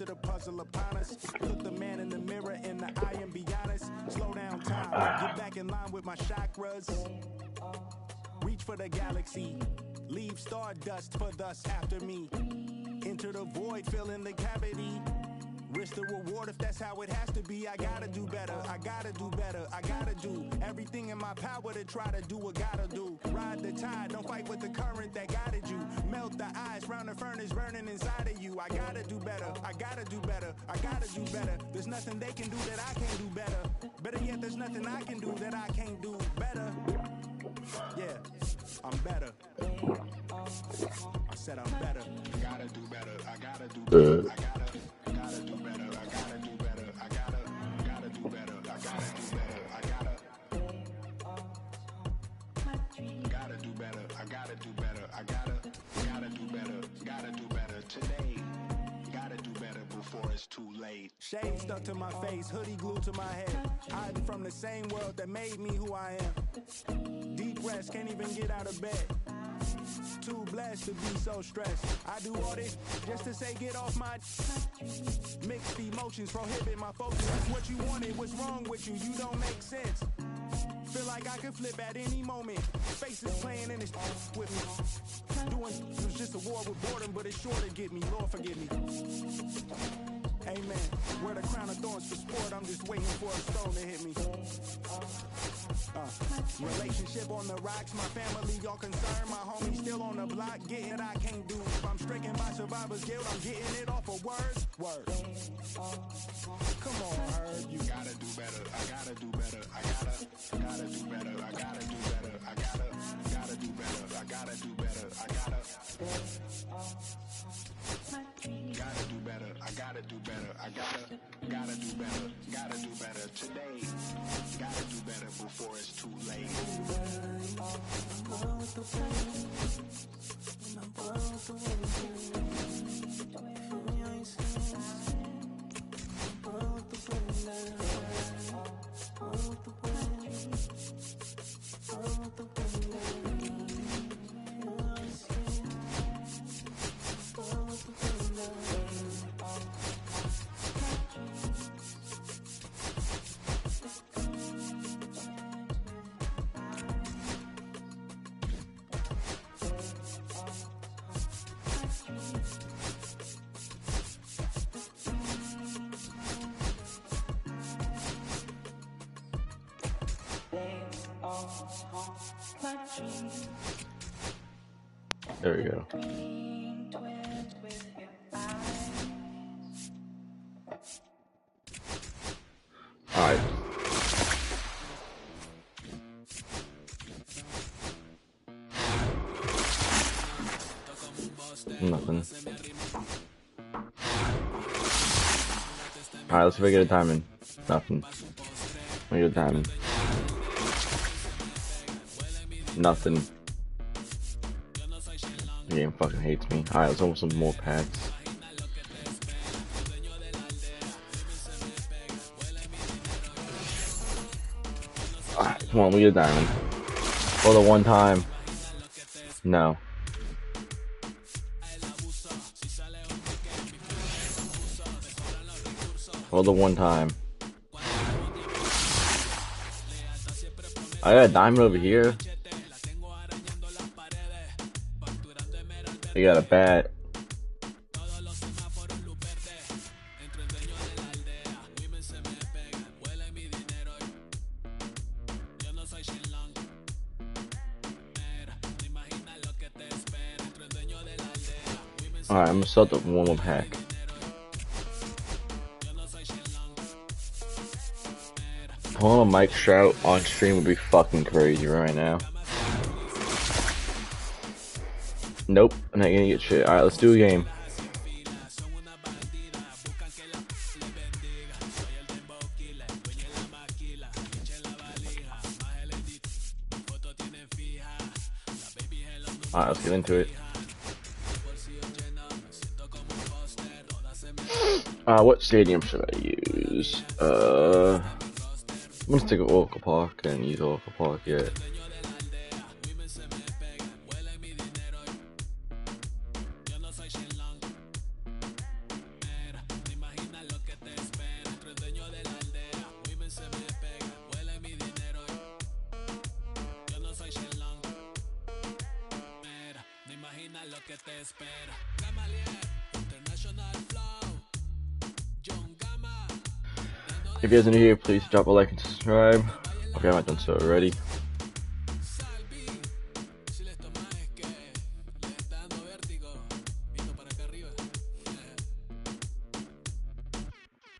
to the puzzle upon us. Look the man in the mirror in the eye and be honest. Slow down time, get back in line with my chakras. Reach for the galaxy, leave stardust for thus after me. Enter the void, fill in the cavity. Risk the reward if that's how it has to be. I gotta do better, I gotta do better, I gotta do everything in my power to try to do what gotta do. Ride the tide, don't fight with the current that guided you. Melt the ice round the furnace burning inside of you. I gotta do better, I gotta do better, I gotta do better. There's nothing they can do that I can't do better. Better yet, there's nothing I can do that I can't do better. Yeah, I'm better. I said I'm better. I gotta do better, I gotta do better, I gotta do better, I gotta do better, I gotta do better, I gotta do better, I gotta do better, I gotta do better, I gotta do better, gotta do better today. Gotta do better before it's too late. Shade stuck to my face, hoodie glued to my head. Hiding from the same world that made me who I am. Deep rest, can't even get out of bed. Too blessed to be so stressed. I do all this just to say get off my. Mixed emotions prohibit my focus. That's what you wanted, what's wrong with you? You don't make sense. Feel like I could flip at any moment. Faces playing in this with me. Doing it was just a war with boredom, but it's sure to get me. Lord forgive me. Amen. Wear the crown of thorns for sport. I'm just waiting for a stone to hit me. Relationship on the rocks. My family all concerned. My homie still on the block. Getting it I can't do. If I'm stricken by survivor's guilt, I'm getting it off of words. Come on, Herb. You gotta do better. I gotta do better. I gotta do better. I gotta do better. I gotta do better. I gotta do better. I gotta do better. I gotta do better. I gotta do better. Gotta do better today. Gotta do better before it's too late. There we go. Alright. Nothing. Alright, let's see if I get a diamond. Nothing. I get a diamond. Nothing. The game fucking hates me. Alright, let's open some more packs. Alright, come on, we get a diamond. For the one time. No. For the one time. I got a diamond over here. They got a bat. Alright, I'm gonna start the one more pack. Pulling a Mike Trout on stream would be fucking crazy right now. Nope, I'm not gonna get shit. Alright, let's do a game. Alright, let's get into it. What stadium should I use? I'm gonna stick with Oracle Park and use Oracle Park yet. If you guys are new here, please drop a like and subscribe if you haven't done so already.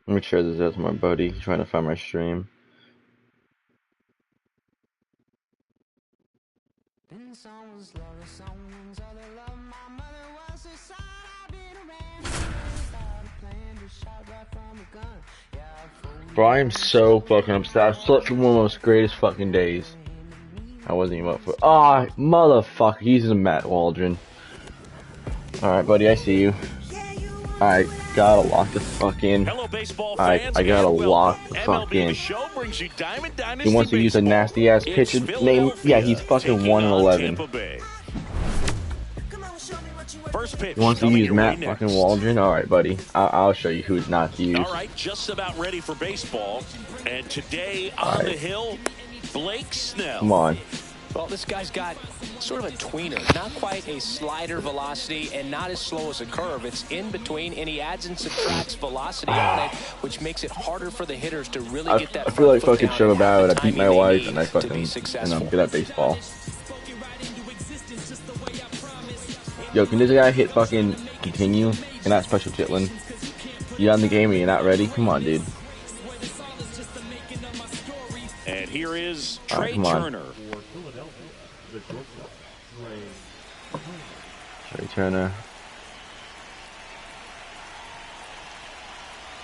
Let me share this out to my buddy. He's trying to find my stream. Bro, I am so fucking upset. I slept through one of the most greatest fucking days. I wasn't even up for. Ah, motherfucker. He's a Matt Waldron. Alright, buddy, I see you. I gotta lock the fuck in. I gotta lock the fuck in. He wants to use a nasty ass pitcher name. Yeah, he's fucking 1-11. He wants to use Matt fucking Waldron. Alright, buddy. I'll show you who's not to use. Alright, just about ready for baseball. And today on the hill, Blake Snell. Come on. Well, this guy's got sort of a tweener, not quite a slider velocity and not as slow as a curve. It's in between, and he adds and subtracts velocity on it, which makes it harder for the hitters to really get that. I feel like fucking show about it. I beat my wife and I fucking, and I'm good at baseball. Yo, can this guy hit fucking continue? You're not special Chitlin. You on the game and you're not ready? Come on, dude. And here is Trey Turner. Trey Turner.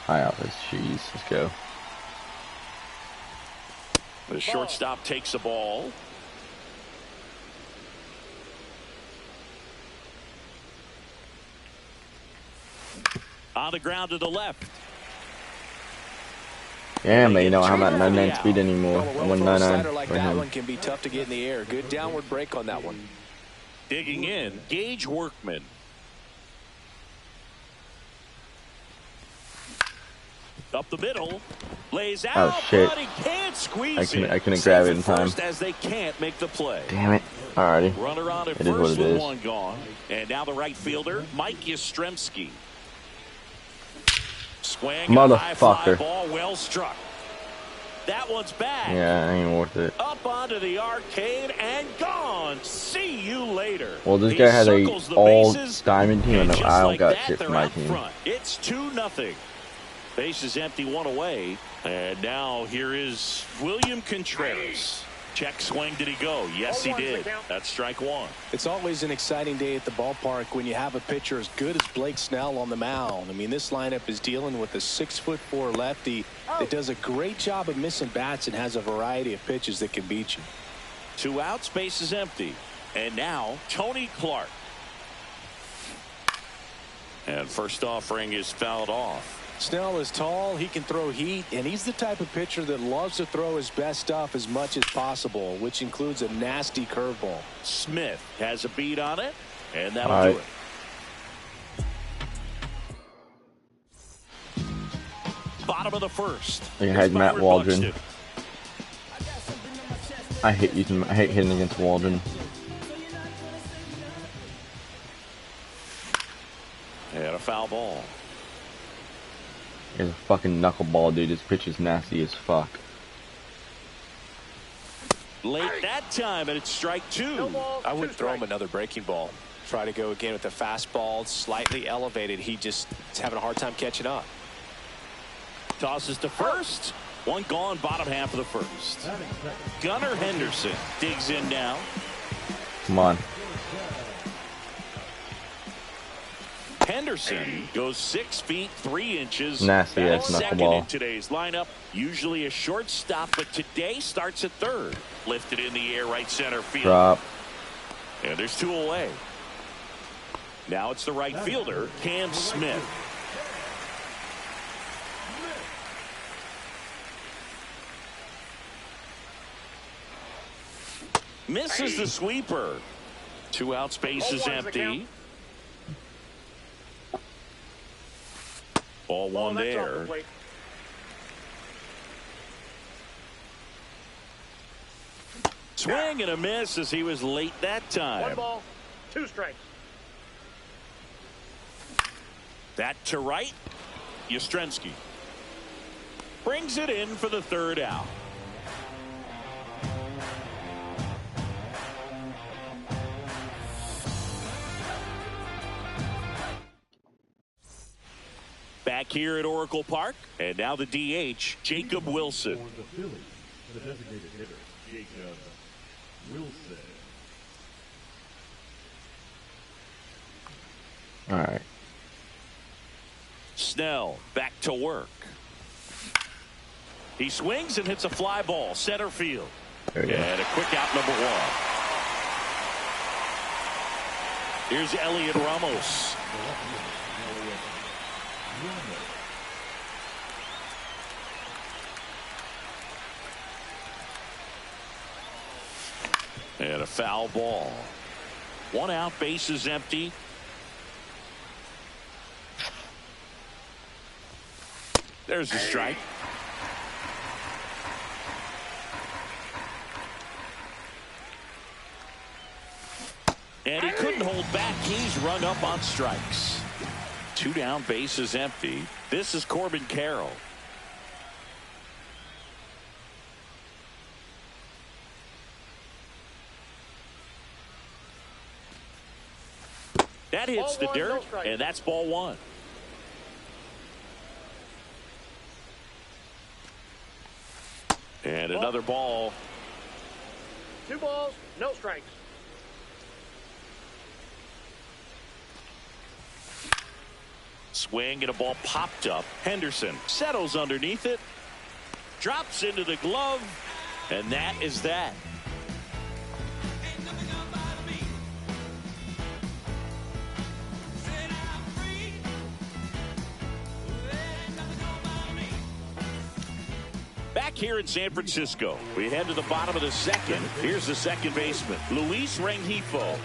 High out his cheese. Let's go. The shortstop takes the ball. On the ground to the left. Damn, you know I'm at 99 speed anymore. I'm 199 like that one can be tough to get in the air. Good downward break on that one. Digging in, Gage Workman. Up the middle, lays out. Oh shit! But he can't squeeze I couldn't grab it in time. As they can't make the play. Damn it! Alrighty. Runner on at it is what it is. One gone, and now the right fielder, Mike Yastrzemski. Swing, motherfucker. Ball well struck. That one's back. Yeah, ain't worth it. Up onto the arcade and gone. See you later. Well, this guy has a all diamond team, and I don't got shit for my team. It's 2-0. Base is empty, one away, and now here is William Contreras. Check swing. Did he go? Yes, he did. That's strike one. It's always an exciting day at the ballpark when you have a pitcher as good as Blake Snell on the mound. I mean, this lineup is dealing with a 6'4" lefty that does a great job of missing bats and has a variety of pitches that can beat you. 2 outs, base is empty. And now Tony Clark. And first offering is fouled off. Snell is tall, he can throw heat, and he's the type of pitcher that loves to throw his best stuff as much as possible, which includes a nasty curveball. Smith has a beat on it, and that'll do it. Bottom of the first. I had Matt Waldron. I hate hitting against Waldron. And a foul ball. He's a fucking knuckleball, dude. This pitch is nasty as fuck. Late that time, and it's strike 2. I would throw him another breaking ball. Try to go again with the fastball, slightly elevated. He just is having a hard time catching up. Tosses to first. One gone, bottom half of the first. Gunnar Henderson digs in now. Come on. Henderson goes 6 feet 3 inches. Nasty ass knuckleball. In today's lineup, usually a shortstop, but today starts at third. Lifted in the air, right center field. Drop. And there's 2 away. Now it's the right fielder, Cam Smith. Misses the sweeper. 2 outs, base is empty. Ball one there. Swing and a miss as he was late that time. 1 ball, 2 strikes. That to right. Yastrzemski brings it in for the third out. Back here at Oracle Park, and now the DH, Jacob Wilson. For the Phillies, the designated hitter, Jacob Wilson. All right. Snell back to work. He swings and hits a fly ball center field. There we go. And a quick out, number one. Here's Elliot Ramos. And a foul ball. 1 out, bases empty. There's the strike. And he couldn't hold back. He's rung up on strikes. 2 down, bases empty. This is Corbin Carroll. That hits the dirt, and that's ball 1. And another ball. 2 balls, no strikes. Swing and a ball popped up. Henderson settles underneath it. Drops into the glove. And that is that. Back here in San Francisco, we head to the bottom of the second. Here's the second baseman, Luis Rengifo.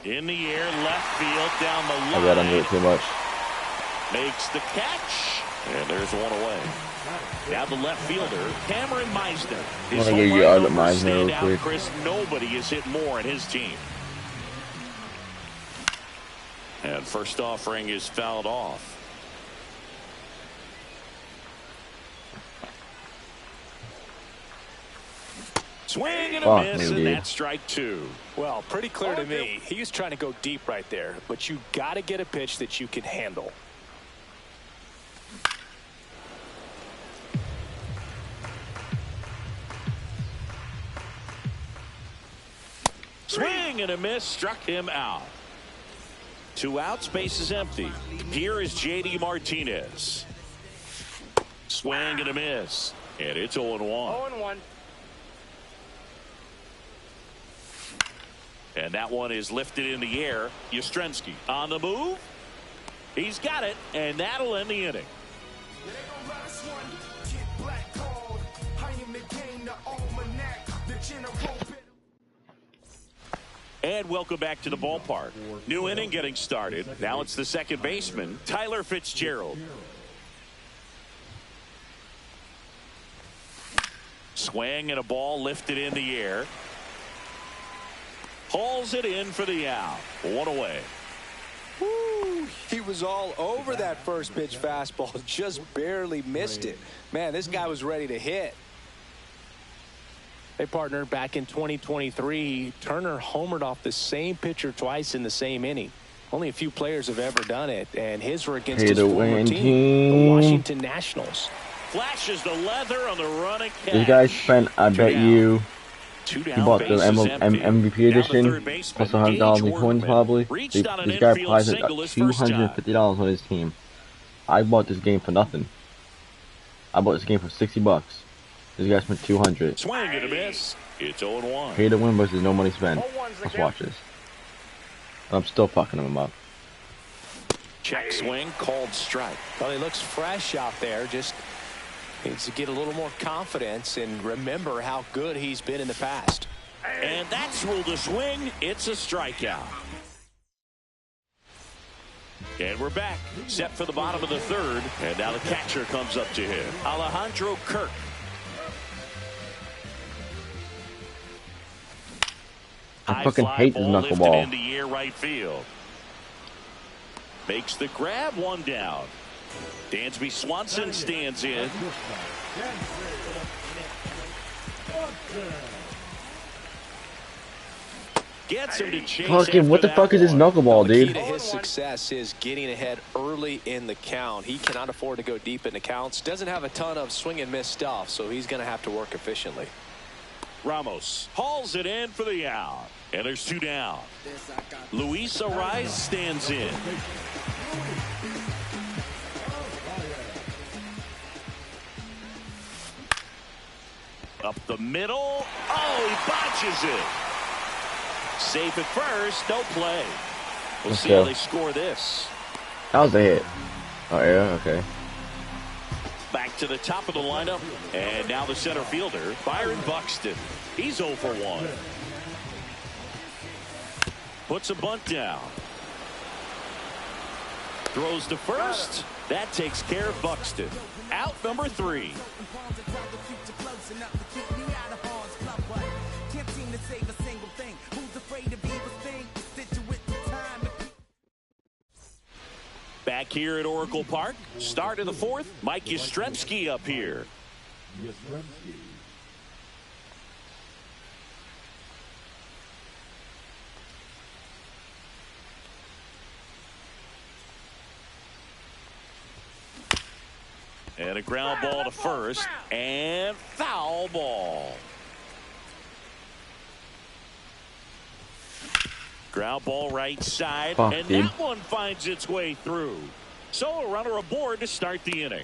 In the air, left field, down the line. I got under it too much. Makes the catch, and there's one away. Now the left fielder, Cameron Meisner. His I'm gonna give you home out run at numbers Meisner stand real out, quick. Chris. Nobody has hit more in his team. And first offering is fouled off. Swing and a miss, and that's strike 2. Well, pretty clear to me. He was trying to go deep right there, but you got to get a pitch that you can handle. Swing and a miss, struck him out. 2 outs, base is empty. Here is J.D. Martinez. Swing and a miss, and it's 0-1. 0-1. And that one is lifted in the air. Yastrzemski on the move. He's got it, and that'll end the inning. And welcome back to the ballpark. New inning getting started. Now it's the second baseman, Tyler Fitzgerald. Swing and a ball lifted in the air. Hauls it in for the out. 1 away. Woo, he was all over that first pitch fastball. Just barely missed it. Man, this guy was ready to hit. Hey, partner, back in 2023, Turner homered off the same pitcher twice in the same inning. Only a few players have ever done it, and his were against his former team, the Washington Nationals. Flashes the leather on the running catch. This guy spent, I bet you, he bought the MVP edition, plus $100 in coins probably. This guy probably spent $250 on his team. I bought this game for nothing. I bought this game for $60. This guy spent $200. Swing and a miss. It's 0-1. Pay to win versus no money spent. Let's watch this. I'm still fucking him up. Check swing, called strike. Well, he looks fresh out there. Just needs to get a little more confidence and remember how good he's been in the past. And that's ruled a swing. It's a strikeout. And we're back, set for the bottom of the third. And now the catcher comes up to him, Alejandro Kirk. I fucking hate this knuckleball. In the air right field. Makes the grab, one down. Dansby Swanson stands in. Gets him to chase. Fucking what the fuck is this knuckleball, dude? The key to his success is getting ahead early in the count. He cannot afford to go deep in the counts. Doesn't have a ton of swing and miss stuff, so he's going to have to work efficiently. Ramos hauls it in for the out. And there's two down. Luis Ariz stands in. Up the middle. Oh, he botches it. Safe at first. No play. We'll see how they score this. That was a hit. Oh, yeah, okay. Back to the top of the lineup. And now the center fielder, Byron Buxton. He's 0 for 1. Puts a bunt down. Throws to first. That takes care of Buxton. Out number 3. Back here at Oracle Park. Start of the fourth. Mike Yastrzemski up here. And a ground ball to first. And foul ball. Ground ball right side. And that one finds its way through. So a runner aboard to start the inning.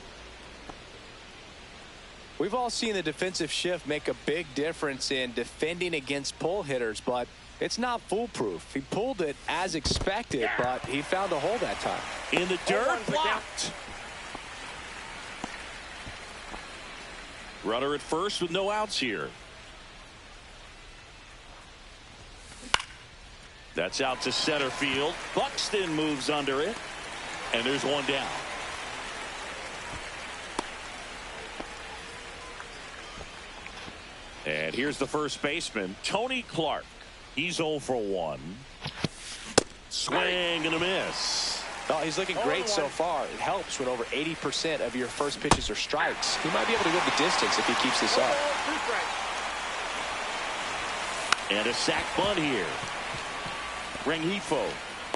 We've all seen the defensive shift make a big difference in defending against pull hitters, but it's not foolproof. He pulled it as expected, but he found a hole that time. In the dirt, blocked. Runner at first with no outs here. That's out to center field. Buxton moves under it. And there's one down. And here's the first baseman, Tony Clark. He's 0 for 1. Swing and a miss. Oh, he's looking great so far. It helps when over 80% of your first pitches are strikes. He might be able to go the distance if he keeps this up. And a sac bunt here. Rengifo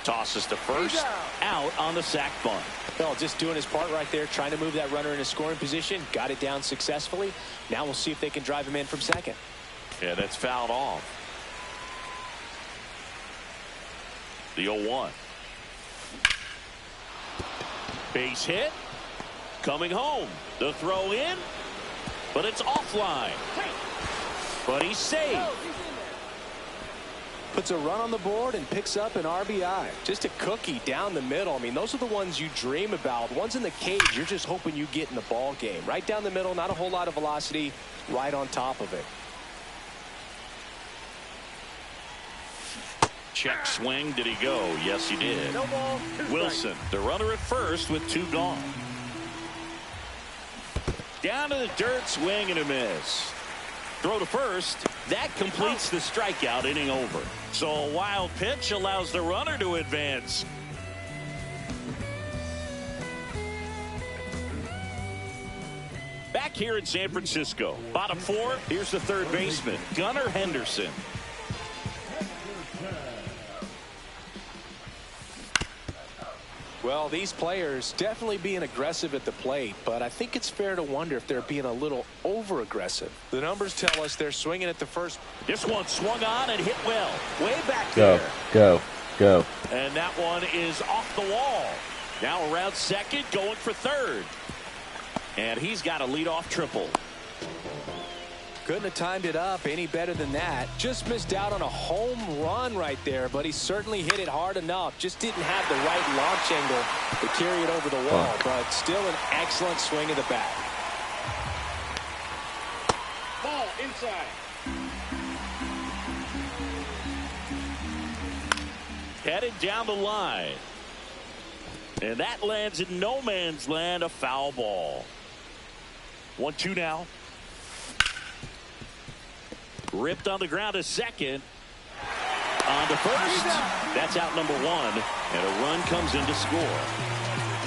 tosses to first. Out on the sac bunt. Well, just doing his part right there, trying to move that runner in a scoring position. Got it down successfully. Now we'll see if they can drive him in from second. Yeah, that's fouled off. The 0-1. Base hit. Coming home. The throw in. But it's offline. But he's saved. Puts a run on the board and picks up an RBI. Just a cookie down the middle. I mean, those are the ones you dream about. Ones in the cage, you're just hoping you get in the ball game. Right down the middle, not a whole lot of velocity, right on top of it. Check swing. Did he go? Yes, he did. Wilson, the runner at first with 2 gone. Down to the dirt, swing and a miss. Throw to first. That completes the strikeout, inning over. So a wild pitch allows the runner to advance. Back here in San Francisco. Bottom 4. Here's the third baseman, Gunnar Henderson. Well, these players definitely being aggressive at the plate, but I think it's fair to wonder if they're being a little over-aggressive. The numbers tell us they're swinging at the first. This one swung on and hit well. Way back there. Go. And that one is off the wall. Now around second, going for third. And he's got a leadoff triple. Couldn't have timed it up any better than that. Just missed out on a home run right there, but he certainly hit it hard enough. Just didn't have the right launch angle to carry it over the wall, but still an excellent swing of the bat. Ball inside. Headed down the line. And that lands in no man's land, a foul ball. 1-2 now. Ripped on the ground to second. On to first. That's out number 1. And a run comes in to score.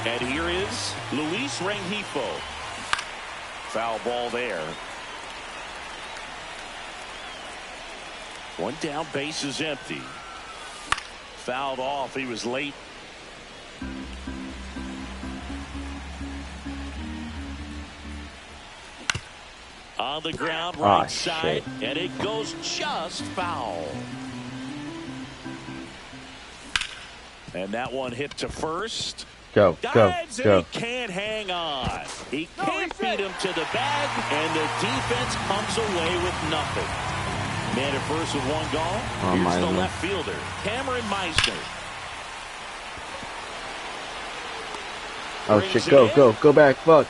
And here is Luis Rengifo. Foul ball there. 1 down, base is empty. Fouled off. He was late. On the ground, right side, and it goes just foul. And that one hit to first. Go. He can't hang on. He can't beat him to the bag, and the defense comes away with nothing. Man at first with 1 gone. Here's the left fielder, Cameron Meisner. Oh shit, go back, fuck.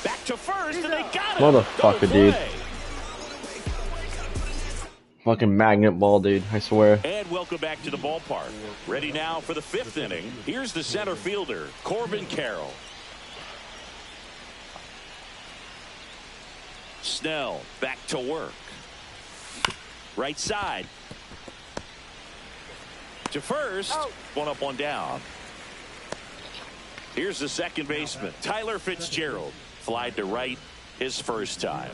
Back to first, and they got him. Motherfucker, dude. Fucking magnet ball, dude, I swear. And welcome back to the ballpark. Ready now for the 5th inning. Here's the center fielder, Corbin Carroll. Snell back to work. Right side. To first. 1 up, 1 down. Here's the second baseman, Tyler Fitzgerald. Flied to right his first time.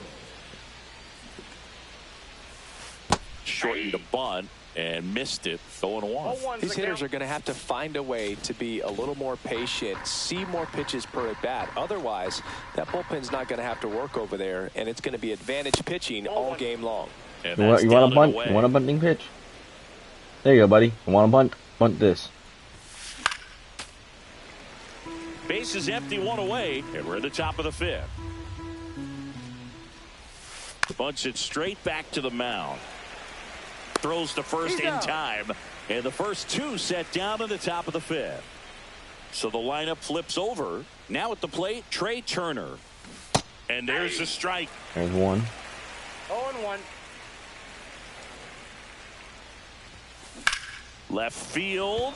Shortened a bunt and missed it. 0-1. These hitters are going to have to find a way to be a little more patient, see more pitches per at bat. Otherwise, that bullpen's not going to have to work over there, and it's going to be advantage pitching all game long. You want a bunt? You want a bunting pitch? There you go, buddy. You want a bunt? Bunt this. Base is empty, 1 away, and we're at the top of the 5th. Bunts it straight back to the mound. Throws to first in time, and the first 2 set down in the top of the 5th. So the lineup flips over. Now at the plate, Trey Turner. And there's a strike. There's 1. 0-1. Left field.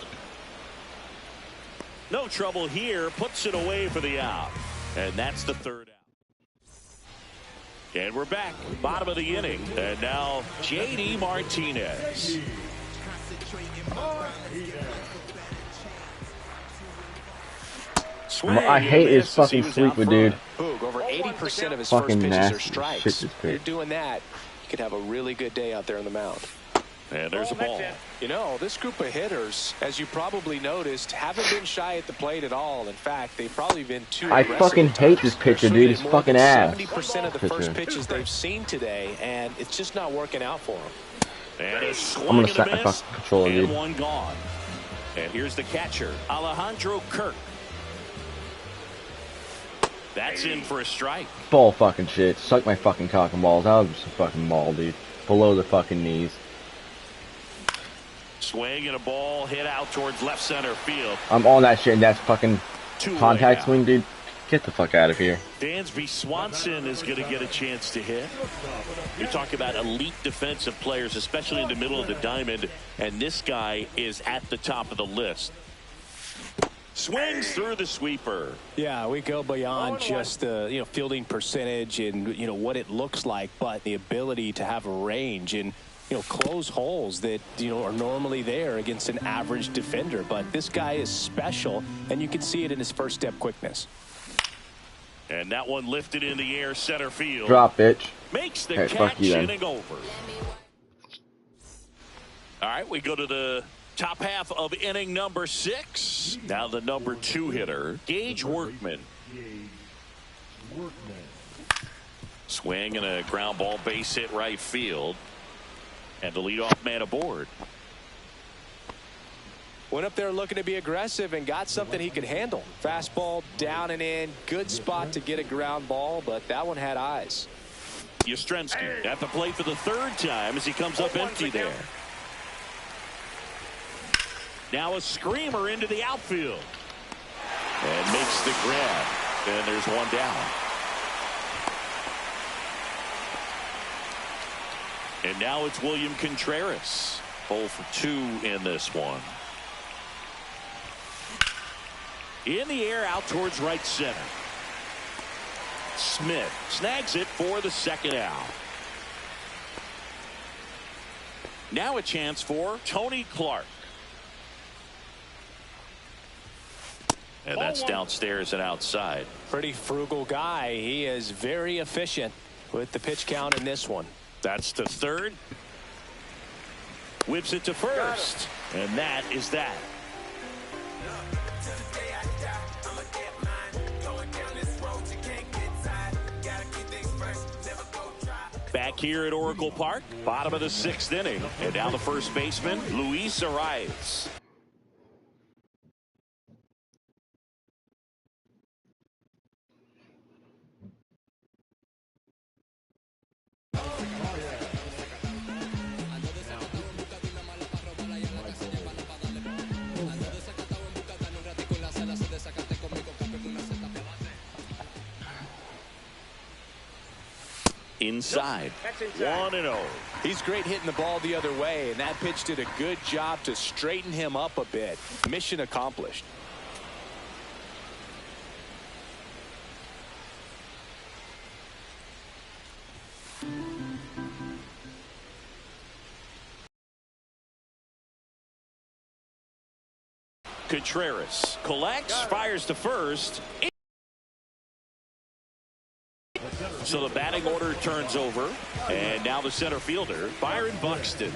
No trouble here. Puts it away for the out. And that's the 3rd out. And we're back. Bottom of the inning. And now J.D. Martinez. I hate his fucking sleeper, dude. Boog, over 80% of his Fucking first pitches are nasty. strikes. Shit, If you're doing that, you could have a really good day out there on the mound. And there's a ball. You know, this group of hitters, as you probably noticed, haven't been shy at the plate at all. In fact, they've probably been too I aggressive fucking at hate times. this pitcher, They're dude. He's swinging more fucking than ass. 70% of the first Pitcher. pitches they've seen today, and it's just not working out for them. And a I'm swing gonna and set a my miss, fucking controller, and dude. 1 gone. And here's the catcher, Alejandro Kirk. That's in for a strike. Ball fucking shit. Suck my fucking cock and balls. That was just a fucking ball, dude. Below the fucking knees. Swing and a ball hit out towards left center field. I'm on that shit, and that's fucking 2 contact away swing, dude. Get the fuck out of here. Dansby Swanson is going to get a chance to hit. You talk about elite defensive players, especially in the middle of the diamond, and this guy is at the top of the list. Swings through the sweeper. Yeah, we go beyond just the fielding percentage and what it looks like, but the ability to have a range and close holes that are normally there against an average defender. But this guy is special, and you can see it in his first step quickness. And that one lifted in the air, center field. Drop, bitch. Makes the Hey, fuck catch, you, then. inning over. All right, we go to the top half of inning number 6. Now the number 2 hitter, Gage Workman. Swing and a ground ball base hit right field. And the leadoff man aboard. Went up there looking to be aggressive and got something he could handle. Fastball down and in. Good spot to get a ground ball, but that one had eyes. Yastrzemski at the plate for the 3rd time as he comes up empty there. Now a screamer into the outfield. And makes the grab. And there's 1 down. And now it's William Contreras. 0 for 2 in this one. In the air out towards right center. Smith snags it for the second out. Now a chance for Tony Clark. And that's downstairs and outside. Pretty frugal guy. He is very efficient with the pitch count in this one. That's to third. Whips it to first. And that is that. Back here at Oracle Park, bottom of the 6th inning. And now the first baseman, Luis Arias. Inside, 1-0. He's great hitting the ball the other way, and that pitch did a good job to straighten him up a bit. Mission accomplished. Contreras collects, fires to first. So the batting order turns over, and now the center fielder, Byron Buxton.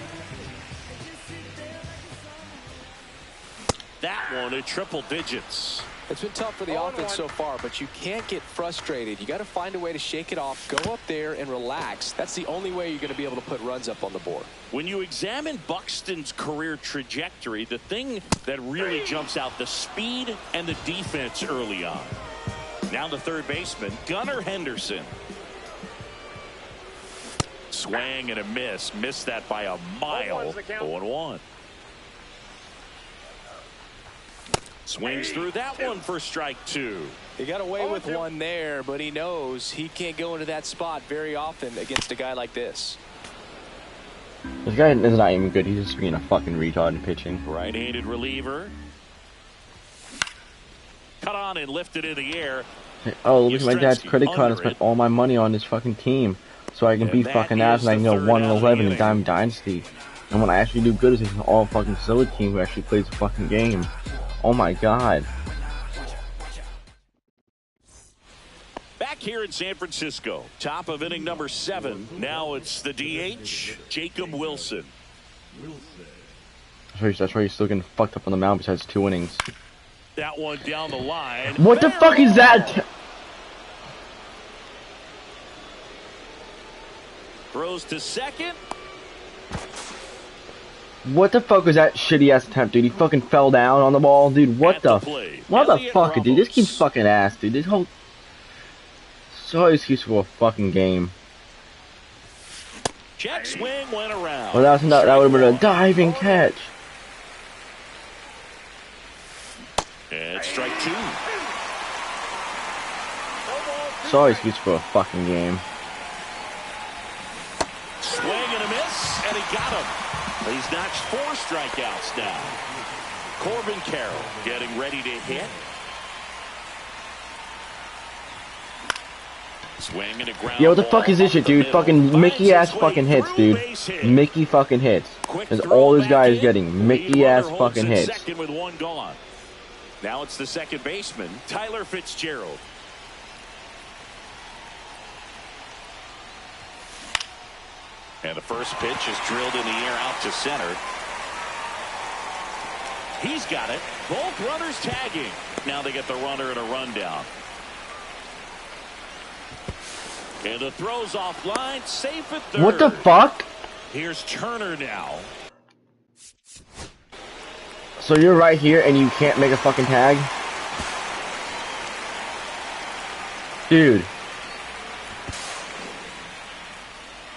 That one at triple digits. It's been tough for the offense so far, but you can't get frustrated. You got to find a way to shake it off, go up there and relax. That's the only way you're going to be able to put runs up on the board. When you examine Buxton's career trajectory, the thing that really jumps out, the speed and the defense early on. Now the third baseman, Gunnar Henderson. Swing and a miss. Missed that by a mile. 0-1. Swings through that one for strike 2. He got away with one there, but he knows he can't go into that spot very often against a guy like this. This guy is not even good. He's just being a fucking retard in pitching. Right-handed reliever. Cut on and lifted in the air. Oh, look at my dad's credit card. I spent all my money on this fucking team. So I can beat fucking ass and I can go 1-11 in Diamond Dynasty. And when I actually do good, it's an all fucking silly team who actually plays the fucking game. Oh my god. Back here in San Francisco, top of inning number 7. Now it's the DH, Jacob Wilson. That's why he's still getting fucked up on the mound besides 2 innings. That one down the line. What the fuck is that? Throws to second. What the fuck was that shitty ass attempt, dude? He fucking fell down on the ball, dude. What the fuck, dude? This keeps fucking ass, dude. This whole so excuse for a fucking game. Check swing went around. Well, that would have been a diving catch. And strike 2. Sorry, excuse for a fucking game. Swing and a miss, and he got him. He's notched 4 strikeouts now. Corbin Carroll getting ready to hit. Swing and a ground. Yo, what the fuck is this shit, dude? Fucking Mickey ass fucking hits, dude. Mickey fucking hits. That's all this guy is getting. Mickey ass fucking hits. Second with 1 gone. Now it's the second baseman, Tyler Fitzgerald. And the first pitch is drilled in the air out to center. He's got it. Both runners tagging. Now they get the runner and a rundown. And the throw's offline, safe at third. What the fuck? Here's Turner now. So you're right here and you can't make a fucking tag? Dude.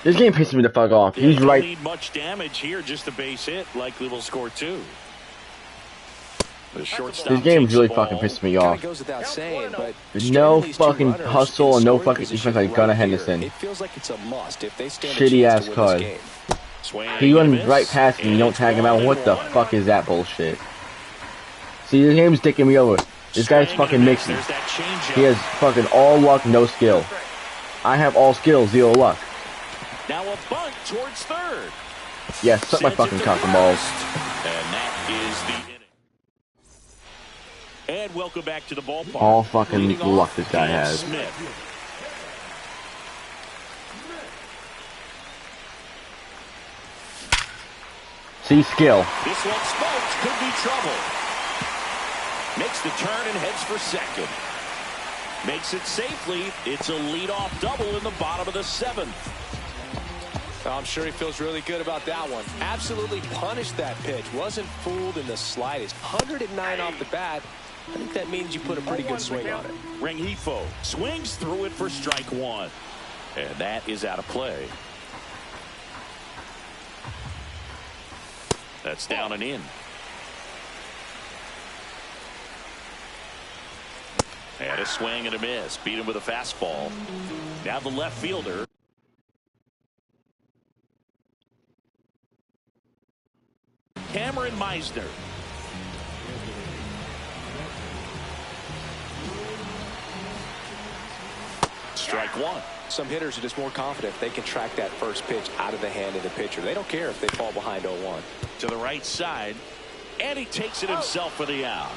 This game pisses me the fuck off. He's right. Don't need much damage here, just a base hit. Likely will score 2. The shortstop. This game's really fucking pissing me off. Goes without saying, but there's no fucking hustle and no fucking defense like Gunnar Henderson. It feels like it's a must if they stand shitty ass card. He went right past me. You don't tag him out. What the fuck is that bullshit? See, this game's dicking me over. This guy's fucking mixing. He has fucking all luck, no skill. I have all skill, zero luck. Now a bunt towards third. Yeah, suck my fucking cock and balls. And that is the inning. And welcome back to the ballpark. All fucking luck this guy has. Smith. See, skill. This one smoked, could be trouble. Makes the turn and heads for second. Makes it safely. It's a leadoff double in the bottom of the 7th. I'm sure he feels really good about that one. Absolutely punished that pitch. Wasn't fooled in the slightest. 109 off the bat. I think that means you put a pretty good swing on it. Rengifo swings through it for strike 1. And that is out of play. That's down and in. And a swing and a miss. Beat him with a fastball. Now the left fielder. Cameron Meisner. Strike 1. Some hitters are just more confident if they can track that first pitch out of the hand of the pitcher. They don't care if they fall behind 0-1. To the right side. And he takes it himself for the out.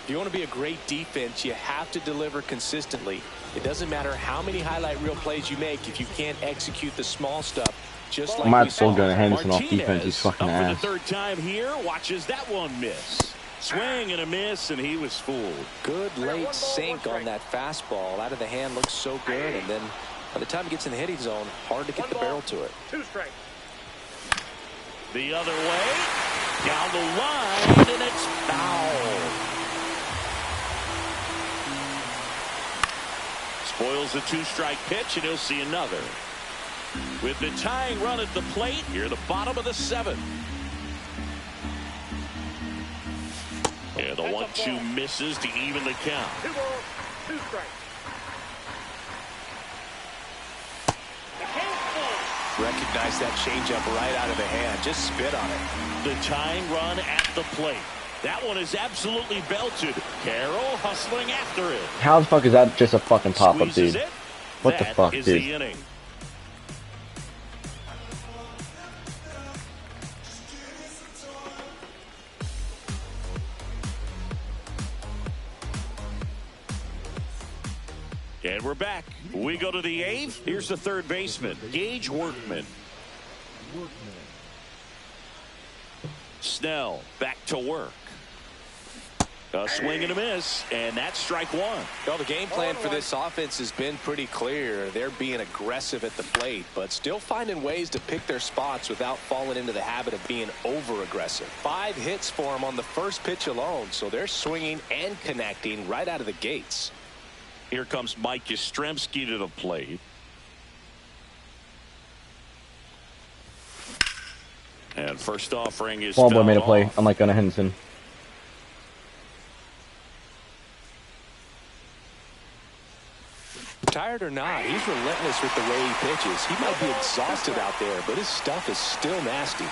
If you want to be a great defense, you have to deliver consistently. It doesn't matter how many highlight reel plays you make if you can't execute the small stuff. Just like Might we still saw. go to Henderson off defense. He's fucking up for ass. the 3rd time here. Watches that one miss. Swing and a miss, and he was fooled. Good late sink on that fastball. Out of the hand looks so good, and then by the time it gets in the hitting zone, hard to get the barrel to it. 2 strikes. The other way. Down the line, and it's foul. Spoils the 2-strike pitch, and he'll see another. With the tying run at the plate, here the bottom of the 7th. Yeah, the 1-2 misses to even the count. 2 balls, 2 strikes. The count's full. Recognize that changeup right out of the hand. Just spit on it. The tying run at the plate. That one is absolutely belted. Carroll hustling after it. How the fuck is that just a fucking pop-up, Squeezes dude? it. What the That fuck, is dude? the inning. And we're back. We go to the 8th. Here's the 3rd baseman, Gage Workman. Snell back to work. A swing and a miss, and that's strike 1. Well, the game plan for this offense has been pretty clear. They're being aggressive at the plate, but still finding ways to pick their spots without falling into the habit of being over-aggressive. 5 hits for them on the first pitch alone, so they're swinging and connecting right out of the gates. Here comes Mike Yastrzemski to the plate. And first offering is Ball boy made a play, off. unlike Gunnar Henderson. Tired or not, he's relentless with the way he pitches. He might be exhausted out there, but his stuff is still nasty.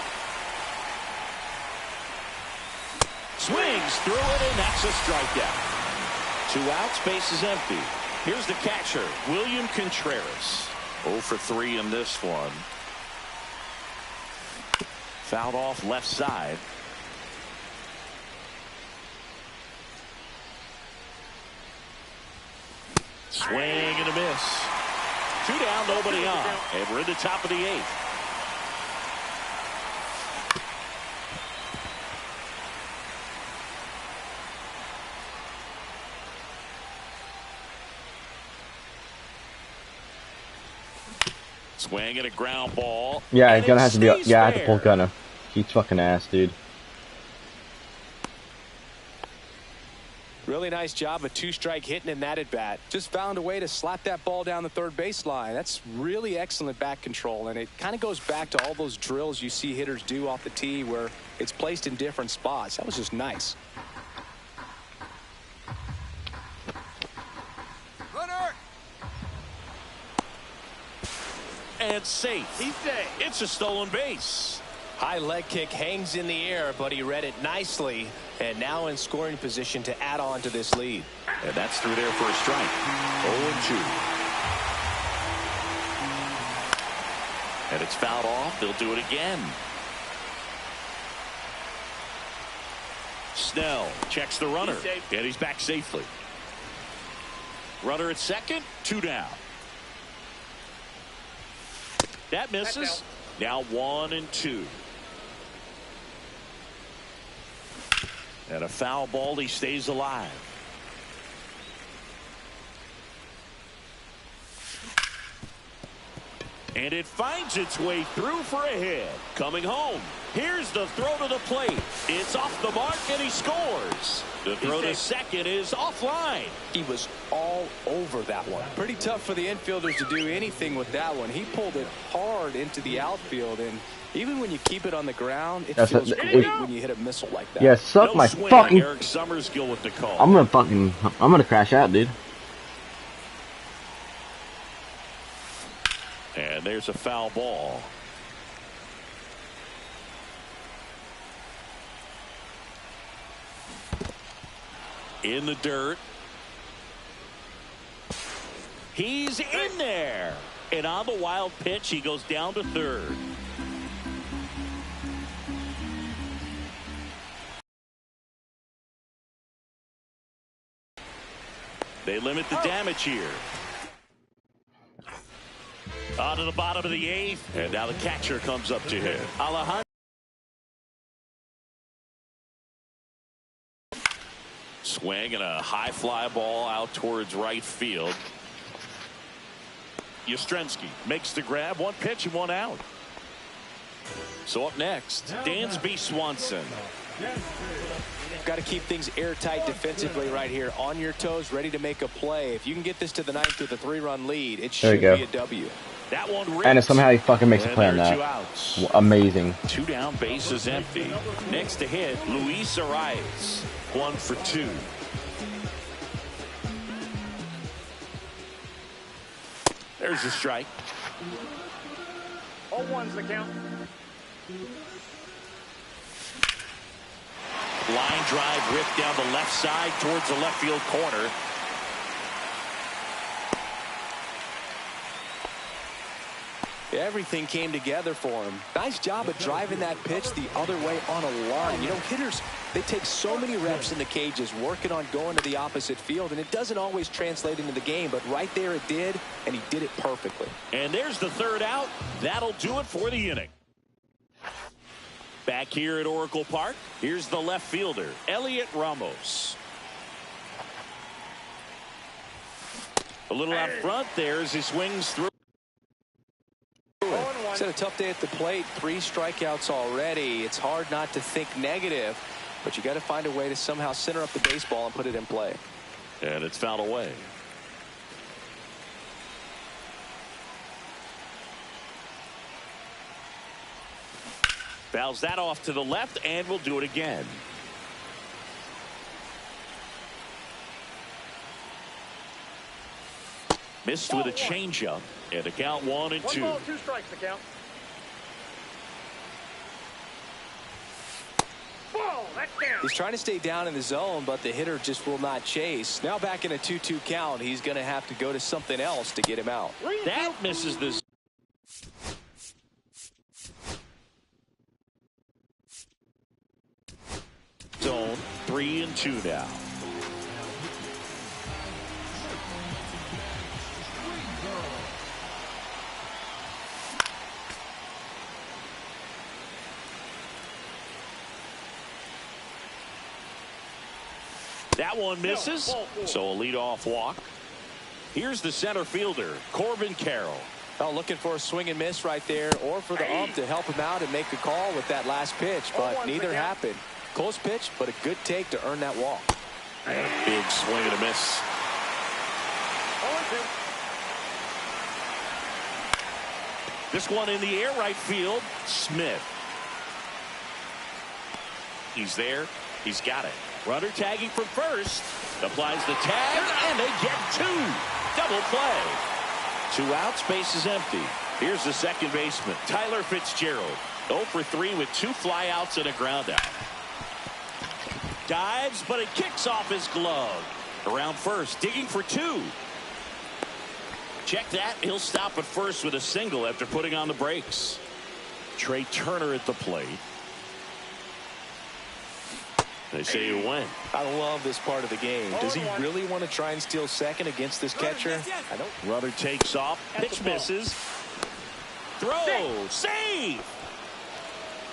Swings through it, and that's a strikeout. 2 outs, base is empty. Here's the catcher, William Contreras. 0 for 3 in this one. Fouled off left side. Swing and a miss. 2 down, nobody on. And we're in the top of the 8th. Swing and a ground ball. Yeah, and Gunnar has to be. stays Yeah, I have to fair. pull Gunnar. He's fucking ass, dude. Really nice job of 2-strike hitting in that at bat. Just found a way to slap that ball down the 3rd baseline. That's really excellent bat control, and it kind of goes back to all those drills you see hitters do off the tee where it's placed in different spots. That was just nice. And safe. He's safe. It's a stolen base. High leg kick hangs in the air, but he read it nicely, and now in scoring position to add on to this lead. And that's through there for a strike. 0-2. And it's fouled off. They'll do it again. Snell checks the runner, and he's back safely. Runner at second, 2 down. That misses. Now 1-2. And a foul ball. He stays alive. And it finds its way through for a hit. Coming home. Here's the throw to the plate. It's off the mark, and he scores. The throw to second is offline. He was all over that one. Pretty tough for the infielders to do anything with that one. He pulled it hard into the outfield, and even when you keep it on the ground, it feels great when you hit a missile like that. Yeah, suck my fucking. Eric Summersgill with the call. I'm gonna crash out, dude. And there's a foul ball. In the dirt. He's in there. And on the wild pitch, he goes down to third. They limit the damage here. On to the bottom of the 8th. And now the catcher comes up to him. Alejandro. Swing and a high fly ball out towards right field. Yastrzemski makes the grab. 1 pitch and 1 out. So up next, Dansby Swanson. Got to keep things airtight defensively right here. On your toes, ready to make a play. If you can get this to the 9th with a 3-run lead, it should be a W. That one rips. And somehow he fucking makes a play on that. 2 outs. Amazing. 2 down, base is empty. Next to hit, Luis Arias. 1 for 2. There's a strike. 0-1's the count. Line drive ripped down the left side towards the left field corner. Everything came together for him. Nice job of driving that pitch the other way on a line. You know, hitters, they take so many reps in the cages working on going to the opposite field, and it doesn't always translate into the game, but right there it did, and he did it perfectly. And there's the 3rd out. That'll do it for the inning. Back here at Oracle Park, here's the left fielder, Elliot Ramos. A little out front there as he swings through. He's had a tough day at the plate. 3 strikeouts already. It's hard not to think negative, but you got to find a way to somehow center up the baseball and put it in play. And it's fouled away. Fouls that off to the left, and we'll do it again. Missed with a changeup, and the count 1-2. 1 ball, 2 strikes, the count. Ball, that's down. He's trying to stay down in the zone, but the hitter just will not chase. Now back in a 2-2 count, he's going to have to go to something else to get him out. That misses the zone. 3-2 now. That one misses, so a leadoff walk. Here's the center fielder, Corbin Carroll. Well, looking for a swing and miss right there, or for the ump to help him out and make a call with that last pitch, but neither happened. Close pitch, but a good take to earn that walk. And a big swing and a miss. 0-2. This one in the air, right field, Smith. He's there. He's got it. Runner tagging from first. Applies the tag, and they get 2. Double play. 2 outs, base is empty. Here's the second baseman, Tyler Fitzgerald. 0 for 3 with 2 flyouts and a ground out. Dives, but it kicks off his glove. Around first, digging for 2. Check that. He'll stop at first with a single after putting on the brakes. Trey Turner at the plate. They say you win. I love this part of the game. Does he really want to try and steal second against this catcher? I don't. Rudder takes off. Pitch misses. Throw. Save.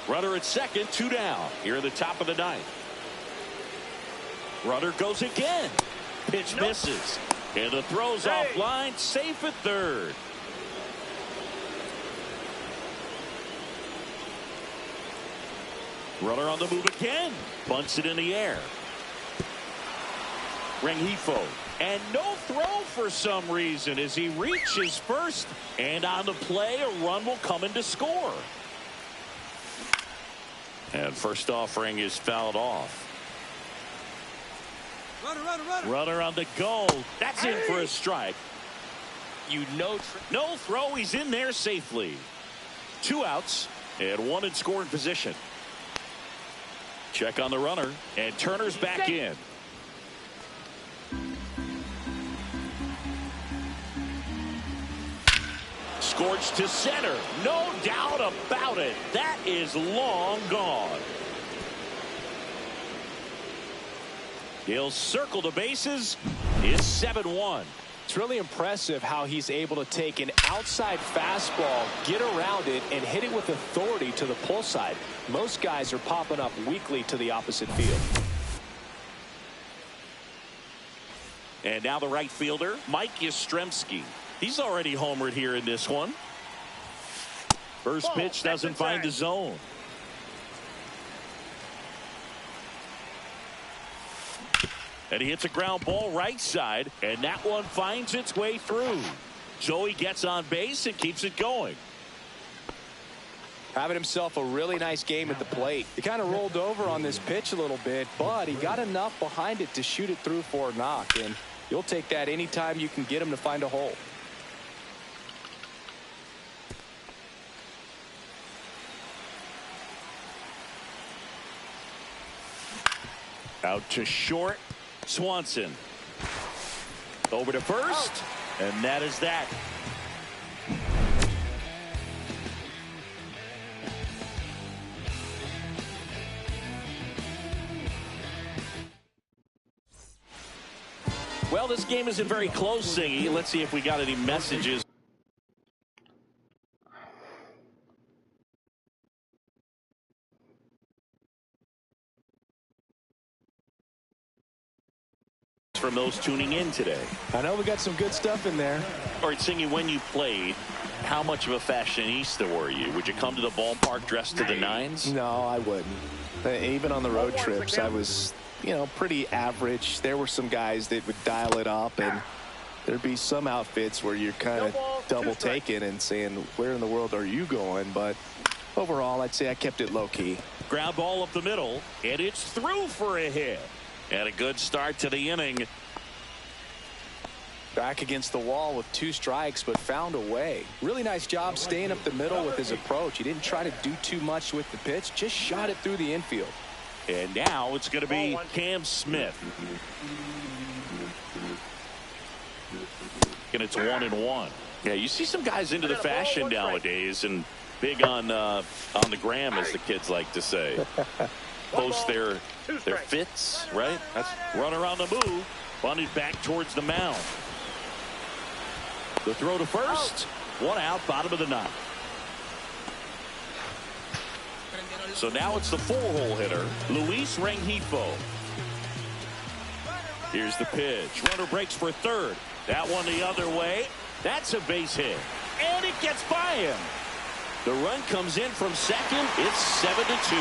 Rudder at second. 2 down. Here at the top of the 9th. Rudder goes again. Pitch misses. And the throw's offline. Safe at third. Runner on the move again. Bunts it in the air. Rengifo. And no throw for some reason as he reaches first. And on the play, a run will come in to score. And first offering is fouled off. Runner on the go. That's in for a strike. No throw. He's in there safely. 2 outs and 1 in scoring position. Check on the runner, and Turner's back in. Scorched to center. No doubt about it. That is long gone. He'll circle the bases. It's 7-1. It's really impressive how he's able to take an outside fastball, get around it, and hit it with authority to the pull side. Most guys are popping up weakly to the opposite field. And now the right fielder, Mike Yastrzemski. He's already homered here in this one. First pitch doesn't find the zone. And he hits a ground ball right side, and that one finds its way through. So he gets on base and keeps it going. Having himself a really nice game at the plate. He kind of rolled over on this pitch a little bit, but he got enough behind it to shoot it through for a knock. And you'll take that anytime you can get him to find a hole. Out to short. Swanson. Over to first. And that is that. Well, this game isn't very close, Singy. Let's see if we got any messages. From those tuning in today. I know we got some good stuff in there. All right, Singy, when you played, how much of a fashionista were you? Would you come to the ballpark dressed to the nines? No, I wouldn't. Even on the road trips, I was, pretty average. There were some guys that would dial it up, and there'd be some outfits where you're kind of double taking and saying, where in the world are you going? But overall, I'd say I kept it low key. Ground ball up the middle, and it's through for a hit. And a good start to the inning. Back against the wall with 2 strikes, but found a way. Really nice job staying up the middle with his approach. He didn't try to do too much with the pitch, just shot it through the infield. And now it's going to be Cam Smith. And it's 1-1. Yeah, you see some guys into the fashion nowadays and big on the gram, as the kids like to say. Post their fits, right? That's runner on the move. Bunted back towards the mound. The throw to first. 1 out, bottom of the 9th. So now it's the 4-hole hitter, Luis Rengifo. Here's the pitch. Runner breaks for third. That one the other way. That's a base hit. And it gets by him. The run comes in from second. It's 7-2.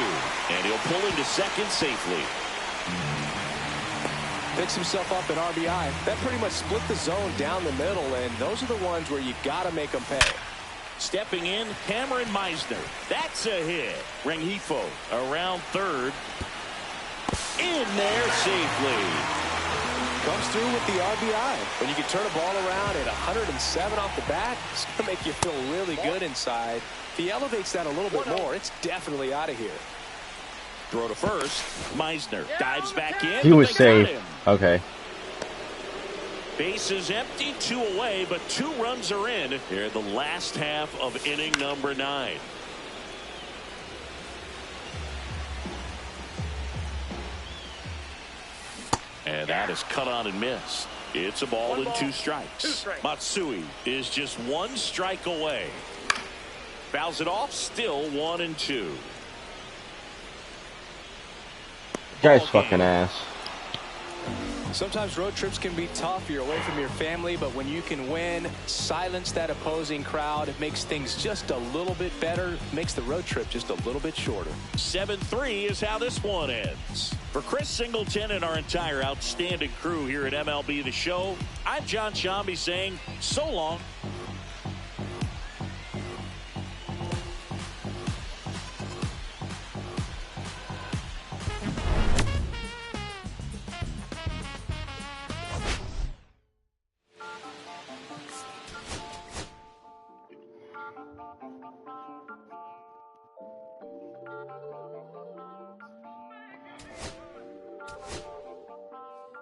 And he'll pull into second safely. Picks himself up an RBI. That pretty much split the zone down the middle, and those are the ones where you got to make them pay. Stepping in, Cameron Meisner. That's a hit. Rengifo around third. In there safely. Comes through with the RBI. When you can turn a ball around at 107 off the bat, it's going to make you feel really good inside. If he elevates that a little bit more, it's definitely out of here. Throw to first. Meisner dives back in. He was safe. Okay. Base is empty, 2 away, but 2 runs are in here in the last half of inning number 9. And that is cut on and missed. It's a ball and 2 strikes. Matsui is just 1 strike away. Fouls it off, still 1-2. Guy's fucking ass. Sometimes road trips can be tough. You're away from your family, but when you can win, silence that opposing crowd, it makes things just a little bit better, makes the road trip just a little bit shorter. 7-3 is how this one ends. For Chris Singleton and our entire outstanding crew here at MLB The Show, I'm John Shambi saying so long.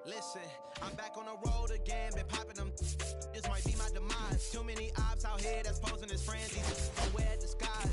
Listen, I'm back on the road again, been popping them. This might be my demise. Too many ops out here that's posing as friends. These just don't wear disguise.